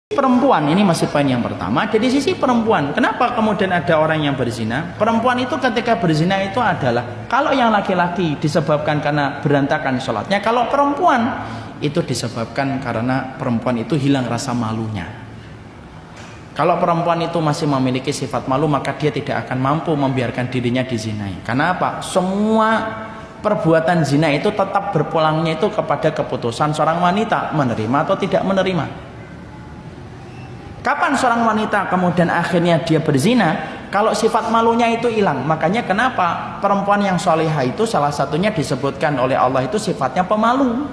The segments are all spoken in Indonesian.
Perempuan ini masih poin yang pertama. Dari sisi perempuan, kenapa kemudian ada orang yang berzina? Perempuan itu ketika berzina itu adalah, kalau yang laki-laki disebabkan karena berantakan sholatnya, kalau perempuan itu disebabkan karena perempuan itu hilang rasa malunya. Kalau perempuan itu masih memiliki sifat malu, maka dia tidak akan mampu membiarkan dirinya dizinai. Karena apa? Semua perbuatan zina itu tetap berpulangnya itu kepada keputusan seorang wanita, menerima atau tidak menerima. Kapan seorang wanita kemudian akhirnya dia berzina? Kalau sifat malunya itu hilang. Makanya kenapa perempuan yang solehah itu salah satunya disebutkan oleh Allah itu sifatnya pemalu.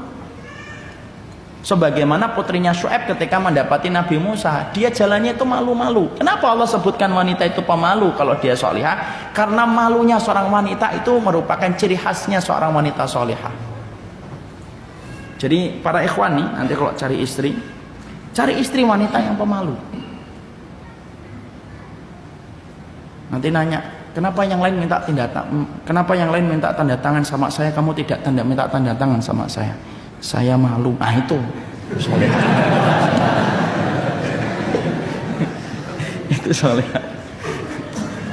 Sebagaimana putrinya Syuaib ketika mendapati Nabi Musa, dia jalannya itu malu-malu. Kenapa Allah sebutkan wanita itu pemalu kalau dia solehah? Karena malunya seorang wanita itu merupakan ciri khasnya seorang wanita solehah. Jadi para ikhwan nih, nanti kalau cari istri wanita yang pemalu. Nanti nanya, kenapa yang lain minta tanda tangan sama saya, kamu tidak minta tanda tangan sama saya? Saya malu. Ah itu soleh. Itu soleh.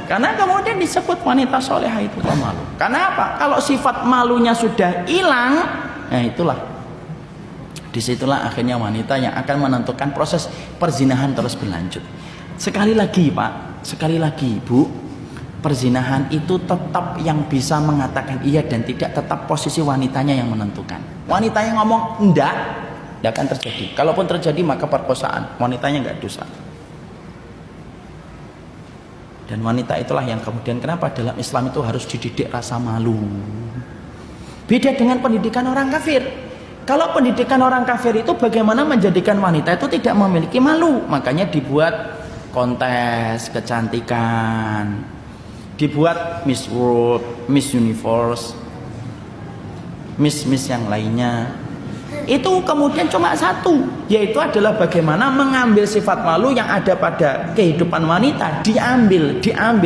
Karena kemudian disebut wanita soleha itu pemalu. Karena apa? Kalau sifat malunya sudah hilang, nah itulah. Disitulah akhirnya wanita yang akan menentukan proses perzinahan terus berlanjut. Sekali lagi Pak, sekali lagi Bu, perzinahan itu tetap yang bisa mengatakan iya dan tidak, tetap posisi wanitanya yang menentukan. Wanita yang ngomong enggak akan terjadi. Kalaupun terjadi maka perkosaan, wanitanya enggak dosa. Dan wanita itulah yang kemudian kenapa dalam Islam itu harus dididik rasa malu. Beda dengan pendidikan orang kafir. Kalau pendidikan orang kafir itu bagaimana menjadikan wanita itu tidak memiliki malu. Makanya dibuat kontes kecantikan, dibuat Miss World, Miss Universe, Miss yang lainnya. Itu kemudian cuma satu, yaitu adalah bagaimana mengambil sifat malu yang ada pada kehidupan wanita, diambil.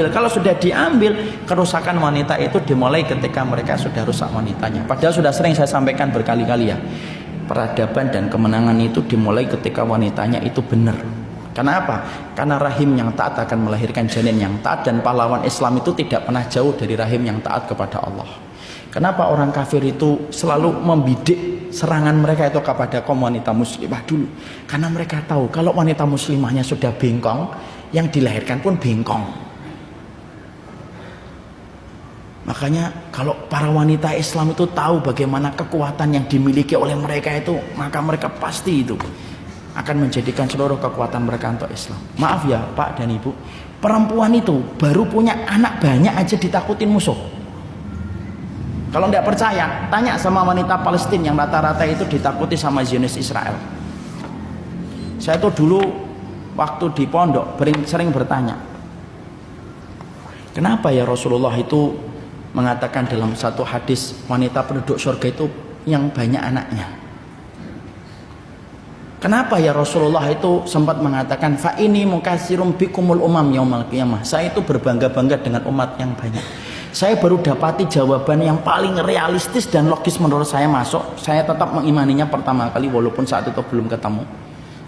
Kalau sudah diambil, kerusakan wanita itu dimulai ketika mereka sudah rusak wanitanya. Padahal sudah sering saya sampaikan berkali-kali ya, peradaban dan kemenangan itu dimulai ketika wanitanya itu benar. Kenapa? Karena rahim yang taat akan melahirkan janin yang taat, dan pahlawan Islam itu tidak pernah jauh dari rahim yang taat kepada Allah. Kenapa orang kafir itu selalu membidik serangan mereka itu kepada kaum wanita muslimah dulu? Karena mereka tahu kalau wanita muslimahnya sudah bengkong, yang dilahirkan pun bengkong. Makanya kalau para wanita Islam itu tahu bagaimana kekuatan yang dimiliki oleh mereka itu, maka mereka pasti itu akan menjadikan seluruh kekuatan mereka untuk Islam. Maaf ya Pak dan Ibu, perempuan itu baru punya anak banyak aja ditakutin musuh. Kalau tidak percaya, tanya sama wanita Palestina yang rata-rata itu ditakuti sama Zionis Israel. Saya tuh dulu waktu di pondok sering bertanya, kenapa ya Rasulullah itu mengatakan dalam satu hadis wanita penduduk surga itu yang banyak anaknya? Kenapa ya Rasulullah itu sempat mengatakan fa ini mukatsirum bikumul umam yaumal qiyamah? Saya itu berbangga-bangga dengan umat yang banyak. Saya baru dapati jawaban yang paling realistis dan logis menurut saya masuk. Saya tetap mengimaninya pertama kali walaupun saat itu belum ketemu.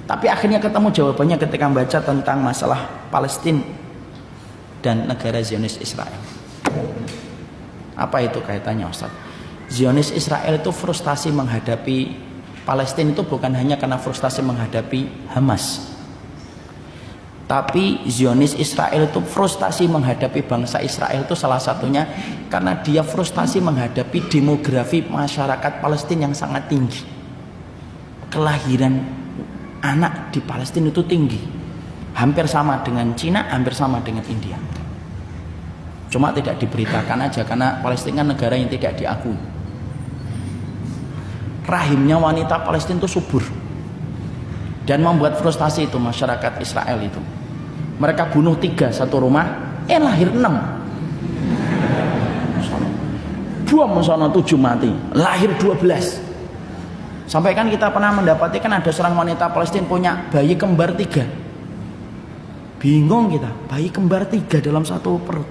Tapi akhirnya ketemu jawabannya ketika membaca tentang masalah Palestina dan negara Zionis Israel. Apa itu kaitannya Ustaz? Zionis Israel itu frustasi menghadapi Palestina itu bukan hanya karena frustasi menghadapi Hamas. Tapi Zionis Israel itu frustasi menghadapi bangsa Israel itu salah satunya karena dia frustasi menghadapi demografi masyarakat Palestina yang sangat tinggi. Kelahiran anak di Palestina itu tinggi. Hampir sama dengan Cina, hampir sama dengan India. Cuma tidak diberitakan aja karena Palestina negara yang tidak diakui. Rahimnya wanita Palestina itu subur. Dan membuat frustasi itu masyarakat Israel itu. Mereka bunuh 3 satu rumah, lahir 6. Buang sana 7 mati, lahir 12. Sampai kan kita pernah mendapati kan ada seorang wanita Palestina punya bayi kembar 3. Bingung kita, bayi kembar 3 dalam satu perut.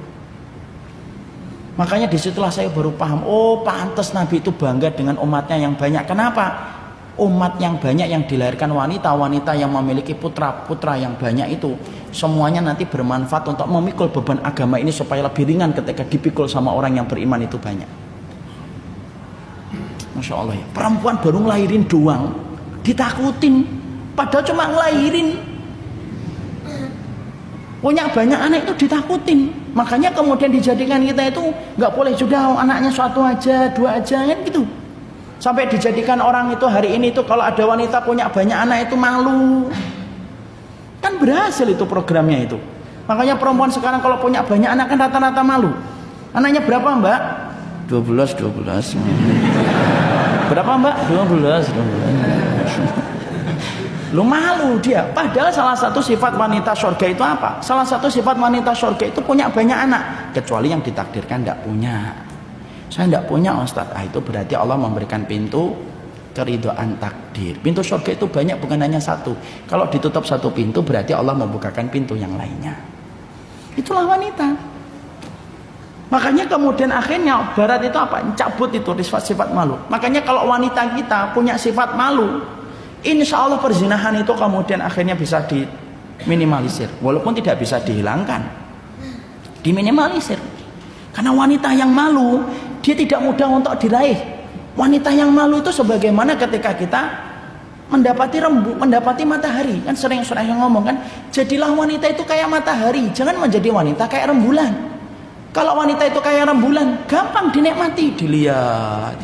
Makanya disitulah saya baru paham, oh pantas Nabi itu bangga dengan umatnya yang banyak. Kenapa? umat yang banyak yang dilahirkan wanita yang memiliki putra yang banyak itu semuanya nanti bermanfaat untuk memikul beban agama ini supaya lebih ringan ketika dipikul sama orang yang beriman itu banyak. Masya Allah ya, perempuan baru ngelahirin doang ditakutin, padahal cuma ngelahirin, punya banyak anak itu ditakutin. Makanya kemudian dijadikan kita itu nggak boleh juga anaknya satu aja, dua aja kan gitu. Sampai dijadikan orang itu hari ini itu kalau ada wanita punya banyak anak itu malu. Kan berhasil itu programnya itu. Makanya perempuan sekarang kalau punya banyak anak kan rata-rata malu. Anaknya berapa Mbak? 12. Berapa Mbak? 12. Lu malu dia. Padahal salah satu sifat wanita surga itu apa? Salah satu sifat wanita surga itu punya banyak anak. Kecuali yang ditakdirkan tidak punya. Saya tidak punya Ustaz. Itu berarti Allah memberikan pintu keridhaan takdir. Pintu surga itu banyak, bukan hanya satu. Kalau ditutup satu pintu berarti Allah membukakan pintu yang lainnya. Itulah wanita. Makanya kemudian akhirnya Barat itu apa? Cabut itu sifat malu. Makanya kalau wanita kita punya sifat malu, insya Allah perzinahan itu kemudian akhirnya bisa diminimalisir. Walaupun tidak bisa dihilangkan, diminimalisir. Karena wanita yang malu, dia tidak mudah untuk diraih. Wanita yang malu itu sebagaimana ketika kita mendapati rembulan, mendapati matahari. Kan sering yang ngomong kan, jadilah wanita itu kayak matahari, jangan menjadi wanita kayak rembulan. Kalau wanita itu kayak rembulan, gampang dinikmati, dilihat.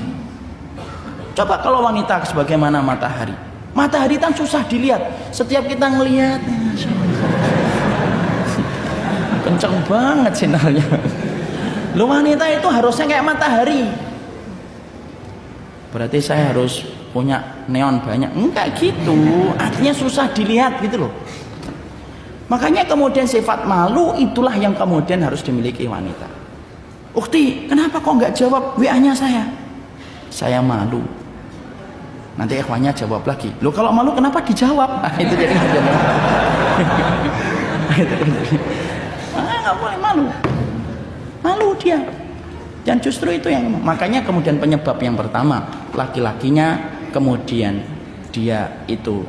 Coba kalau wanita sebagaimana matahari. Matahari kan susah dilihat. Setiap kita ngelihat, kenceng banget sinarnya. Lu wanita itu harusnya kayak matahari. Berarti saya harus punya neon banyak. Enggak gitu. Artinya susah dilihat gitu loh. Makanya kemudian sifat malu itulah yang kemudian harus dimiliki wanita. Ukti, kenapa kok nggak jawab WA-nya saya? Saya malu. Nanti ikhwannya jawab lagi. Loh kalau malu kenapa dijawab? Nah, itu jadi nggak boleh malu. Malu dia. Dan justru itu yang makanya kemudian penyebab yang pertama, laki-lakinya kemudian dia itu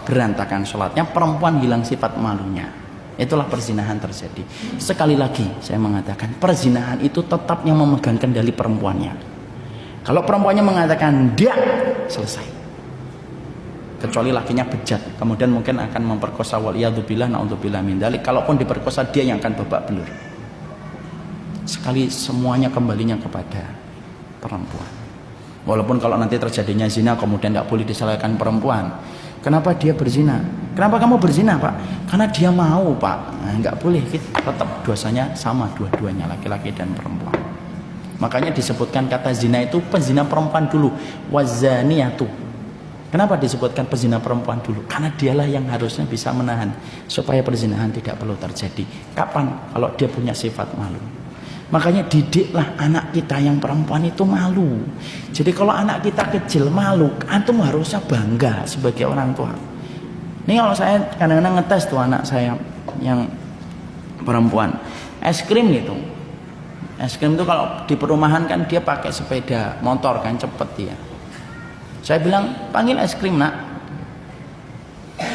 berantakan sholatnya, perempuan hilang sifat malunya. Itulah perzinahan terjadi. Sekali lagi saya mengatakan perzinahan itu tetap yang memegang kendali perempuannya. Kalau perempuannya mengatakan dia, selesai. Kecuali lakinya bejat, kemudian mungkin akan memperkosa, waliyadzubillah, naudzubillah min dzalik. Kalaupun diperkosa dia yang akan babak belur. Sekali semuanya kembalinya kepada perempuan. Walaupun kalau nanti terjadinya zina kemudian tidak boleh disalahkan perempuan. Kenapa dia berzina? Kenapa kamu berzina Pak? Karena dia mau Pak. Nah, nggak boleh, tetap dosanya sama dua-duanya, laki-laki dan perempuan. Makanya disebutkan kata zina itu penzina perempuan dulu, wazaniyatu. Kenapa disebutkan penzina perempuan dulu? Karena dialah yang harusnya bisa menahan supaya perzinahan tidak perlu terjadi. Kapan? Kalau dia punya sifat malu. Makanya didiklah anak kita yang perempuan itu malu. Jadi kalau anak kita kecil malu, antum harusnya bangga sebagai orang tua. Ini kalau saya kadang-kadang ngetes tuh anak saya yang perempuan, es krim gitu. Es krim itu kalau di perumahan kan dia pakai sepeda motor kan cepet dia. Saya bilang panggil es krim nak.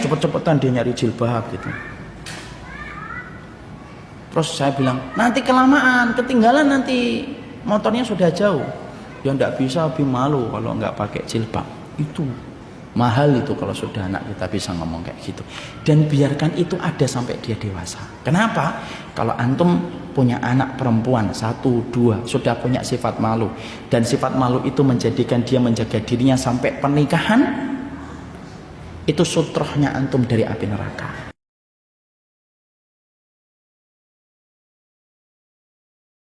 Cepet-cepetan dia nyari jilbab gitu. Terus saya bilang, nanti kelamaan, ketinggalan nanti motornya sudah jauh. Ya enggak bisa, lebih malu kalau enggak pakai jilbab. Itu mahal itu kalau sudah anak kita bisa ngomong kayak gitu. Dan biarkan itu ada sampai dia dewasa. Kenapa? Kalau antum punya anak perempuan 1, 2 sudah punya sifat malu, dan sifat malu itu menjadikan dia menjaga dirinya sampai pernikahan, itu sutrohnya antum dari api neraka.